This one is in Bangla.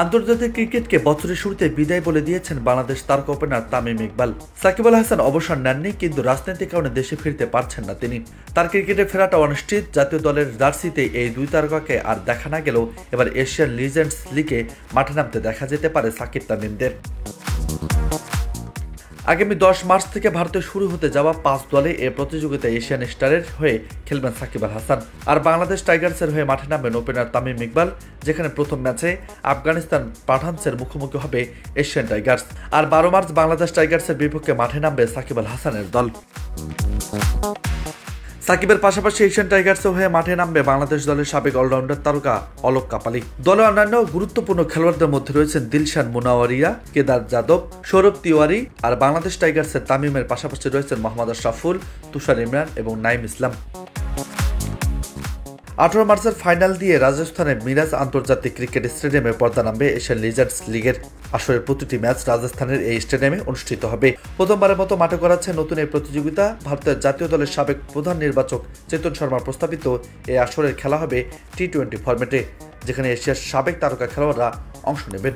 আন্তর্জাতিক ক্রিকেটকে বছরের শুরুতে বিদায় বলে দিয়েছেন বাংলাদেশ তারকা ওপেনার তামিম ইকবাল। সাকিব আল হাসান অবসর নেননি, কিন্তু রাজনৈতিক কারণে দেশে ফিরতে পারছেন না তিনি। তার ক্রিকেটে ফেরাটা অনিশ্চিত। জাতীয় দলের জার্সিতে এই দুই তারকাকে আর দেখা না গেলেও এবার এশিয়ান লিজেন্ডস লিগে মাঠে নামতে দেখা যেতে পারে সাকিব তামিমদের। আগামী 10 মার্চ থেকে ভারতে শুরু হতে যাওয়া 5 দলে এ প্রতিযোগিতায় এশিয়ান স্টারের হয়ে খেলবেন সাকিব আল হাসান। আর বাংলাদেশ টাইগার্সের হয়ে মাঠে নামবেন ওপেনার তামিম ইকবাল, যেখানে প্রথম ম্যাচে আফগানিস্তান পাঠানসের মুখোমুখি হবে এশিয়ান টাইগার্স। আর 12 মার্চ বাংলাদেশ টাইগার্সের বিপক্ষে মাঠে নামবে সাকিব আল হাসানের দল। সাকিবের পাশাপাশি এশিয়ান টাইগার্সের হয়ে মাঠে নামবে বাংলাদেশ দলের সাবেক অলরাউন্ডার তারকা অলোক কাপালি। দলের অন্যান্য গুরুত্বপূর্ণ খেলোয়াড়দের মধ্যে রয়েছেন দিলশান মুনাওয়ারিয়া, কেদার যাদব, সৌরভ তিওয়ারি। আর বাংলাদেশ টাইগার্সের তামিমের পাশাপাশি রয়েছেন মোহাম্মদ আশরাফুল, তুষার ইমরান এবং নাইম ইসলাম। 18 মার্চের ফাইনাল দিয়ে রাজস্থানের মিরাজ আন্তর্জাতিক ক্রিকেট স্টেডিয়ামে পর্দা নামবে এশিয়ান লিজেন্ডস লিগের। আসরের প্রতিটি ম্যাচ রাজস্থানের এই স্টেডিয়ামে অনুষ্ঠিত হবে। প্রথমবারের মতো মাঠে করাচ্ছে নতুন এই প্রতিযোগিতা। ভারতের জাতীয় দলের সাবেক প্রধান নির্বাচক চেতন শর্মার প্রস্তাবিত এই আসরের খেলা হবে টি-20 ফরম্যাটে, যেখানে এশিয়ার সাবেক তারকা খেলোয়াড়রা অংশ নেবেন।